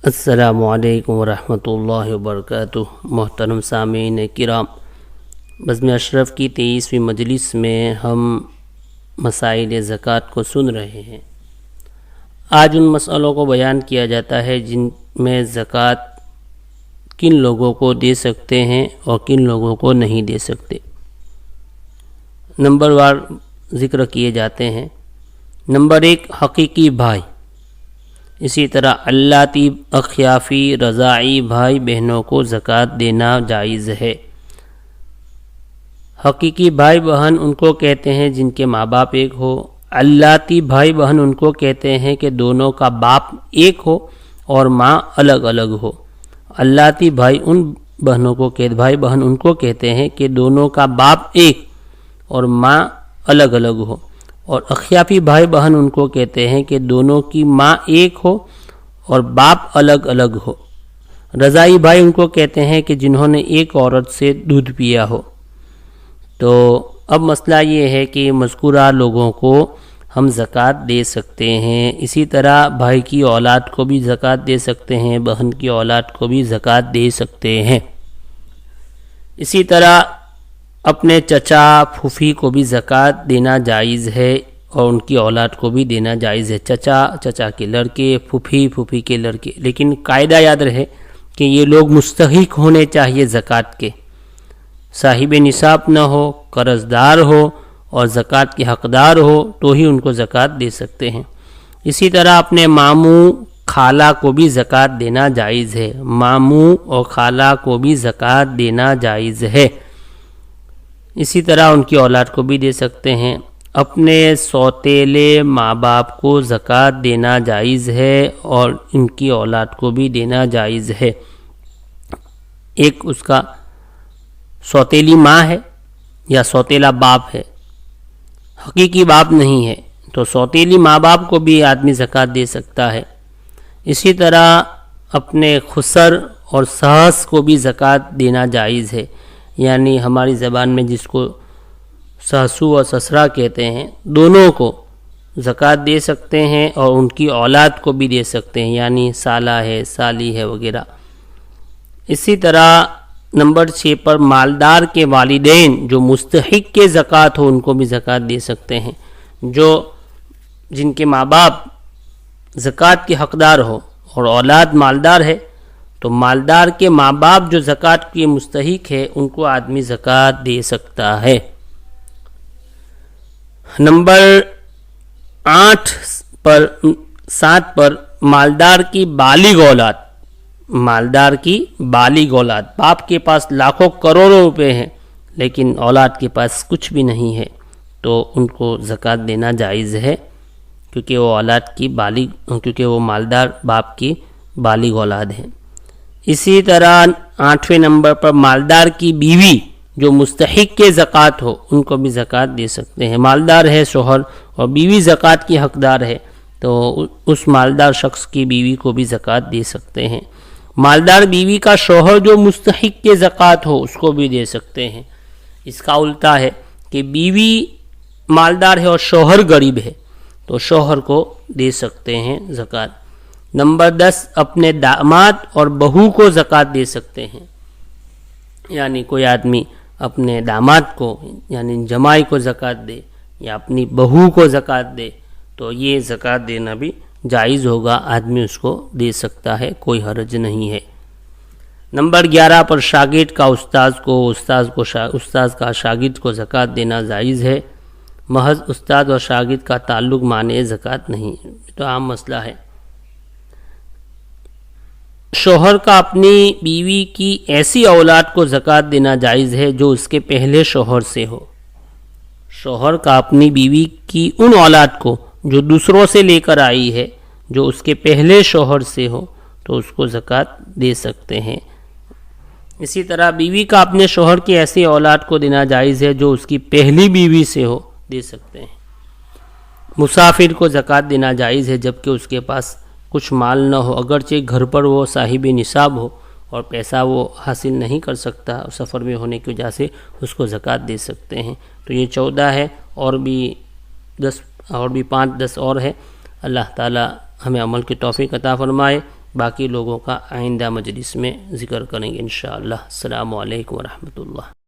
السلام علیکم ورحمۃ اللہ وبرکاتہ۔ محترم سامعین کرام، بزم اشرف کی 23ویں مجلس میں ہم مسائل زکوٰۃ کو سن رہے ہیں۔ آج ان مسئلوں کو بیان کیا جاتا ہے جن میں زکوٰۃ کن لوگوں کو دے سکتے ہیں اور کن لوگوں کو نہیں دے سکتے، نمبر وار ذکر کیے جاتے ہیں۔ نمبر 1، حقیقی بھائی، اسی طرح اللاتی، اخیافی، رضاعی بھائی بہنوں کو زکوٰۃ دینا جائز ہے۔ حقیقی بھائی بہن ان کو کہتے ہیں جن کے ماں باپ ایک ہو۔ اللاتی بھائی بہن ان کو کہتے ہیں کہ دونوں کا باپ ایک ہو اور ماں الگ الگ ہو۔ اللاتی بھائی بہن ان کو کہتے ہیں کہ دونوں کا باپ ایک اور ماں الگ الگ ہو۔ اور اخیافی بھائی بہن ان کو کہتے ہیں کہ دونوں کی ماں ایک ہو اور باپ الگ الگ ہو۔ رضاعی بھائی ان کو کہتے ہیں کہ جنہوں نے ایک عورت سے دودھ پیا ہو۔ تو اب مسئلہ یہ ہے کہ مذکورہ لوگوں کو ہم زکوٰۃ دے سکتے ہیں۔ اسی طرح بھائی کی اولاد کو بھی زکوٰۃ دے سکتے ہیں، بہن کی اولاد کو بھی زکوٰۃ دے سکتے ہیں۔ اسی طرح اپنے چچا پھوپھی کو بھی زکوٰۃ دینا جائز ہے اور ان کی اولاد کو بھی دینا جائز ہے۔ چچا کے لڑکے، پھوپھی کے لڑکے، لیکن قاعدہ یاد رہے کہ یہ لوگ مستحق ہونے چاہیے زکوٰۃ کے، صاحب نصاب نہ ہو، قرض دار ہو اور زکوٰۃ کے حقدار ہو تو ہی ان کو زکوٰۃ دے سکتے ہیں۔ اسی طرح اپنے ماموں خالہ کو بھی زکوٰۃ دینا جائز ہے، ماموں اور خالہ کو بھی زکوٰۃ دینا جائز ہے۔ اسی طرح ان کی اولاد کو بھی دے سکتے ہیں۔ اپنے سوتیلے ماں باپ کو زکوٰۃ دینا جائز ہے اور ان کی اولاد کو بھی دینا جائز ہے۔ ایک اس کا سوتیلی ماں ہے یا سوتیلا باپ ہے، حقیقی باپ نہیں ہے، تو سوتیلی ماں باپ کو بھی آدمی زکوٰۃ دے سکتا ہے۔ اسی طرح اپنے خسر اور ساس کو بھی زکوٰۃ دینا جائز ہے، یعنی ہماری زبان میں جس کو ساسو اور سسرا کہتے ہیں، دونوں کو زکوٰۃ دے سکتے ہیں اور ان کی اولاد کو بھی دے سکتے ہیں، یعنی سالہ ہے، سالی ہے وغیرہ۔ اسی طرح نمبر 6 پر مالدار کے والدین جو مستحق کے زکوٰۃ ہو ان کو بھی زکوٰۃ دے سکتے ہیں۔ جن کے ماں باپ زکوٰۃ کے حقدار ہو اور اولاد مالدار ہے تو مالدار کے ماں باپ جو زکوٰۃ کے مستحق ہے ان کو آدمی زکوٰۃ دے سکتا ہے۔ نمبر 7 پر مالدار کی بالغ اولاد، باپ کے پاس لاکھوں کروڑوں روپے ہیں لیکن اولاد کے پاس کچھ بھی نہیں ہے تو ان کو زکوٰۃ دینا جائز ہے، کیونکہ وہ مالدار باپ کی بالغ اولاد ہیں۔ اسی طرح 8ویں نمبر پر مالدار کی بیوی جو مستحق کے زکوٰۃ ہو ان کو بھی زکوٰۃ دے سکتے ہیں۔ مالدار ہے شوہر اور بیوی زکوٰۃ کی حقدار ہے تو اس مالدار شخص کی بیوی کو بھی زکوٰۃ دے سکتے ہیں۔ مالدار بیوی کا شوہر جو مستحق کے زکوٰۃ ہو اس کو بھی دے سکتے ہیں۔ اس کا الٹا ہے کہ بیوی مالدار ہے اور شوہر غریب ہے تو شوہر کو دے سکتے ہیں زکوٰۃ۔ نمبر 10، اپنے داماد اور بہو کو زکوٰۃ دے سکتے ہیں، یعنی کوئی آدمی اپنے داماد کو یعنی جمائی کو زکوٰۃ دے یا اپنی بہو کو زکوٰۃ دے تو یہ زکوٰۃ دینا بھی جائز ہوگا، آدمی اس کو دے سکتا ہے، کوئی حرج نہیں ہے۔ نمبر 11 پر شاگرد کا استاذ کا شاگرد کو زکوٰۃ دینا جائز ہے، محض استاد اور شاگرد کا تعلق مانع زکوٰۃ نہیں، تو عام مسئلہ ہے۔ شوہر کا اپنی بیوی کی ایسی اولاد کو زکوٰۃ دینا جائز ہے جو اس کے پہلے شوہر سے ہو۔ شوہر کا اپنی بیوی کی ان اولاد کو جو دوسروں سے لے کر آئی ہے جو اس کے پہلے شوہر سے ہو تو اس کو زکوٰۃ دے سکتے ہیں۔ اسی طرح بیوی کا اپنے شوہر کی ایسی اولاد کو دینا جائز ہے جو اس کی پہلی بیوی سے ہو، دے سکتے ہیں۔ مسافر کو زکوٰۃ دینا جائز ہے جبکہ اس کے پاس کچھ مال نہ ہو، اگرچہ گھر پر وہ صاحب نصاب ہو اور پیسہ وہ حاصل نہیں کر سکتا سفر میں ہونے کی وجہ سے، اس کو زکوٰۃ دے سکتے ہیں۔ تو یہ 14 ہے، اور بھی 5-10 اور ہے۔ اللہ تعالی ہمیں عمل کی توفیق عطا فرمائے۔ باقی لوگوں کا آئندہ مجلس میں ذکر کریں گے انشاءاللہ۔ السلام علیکم ورحمۃ اللہ۔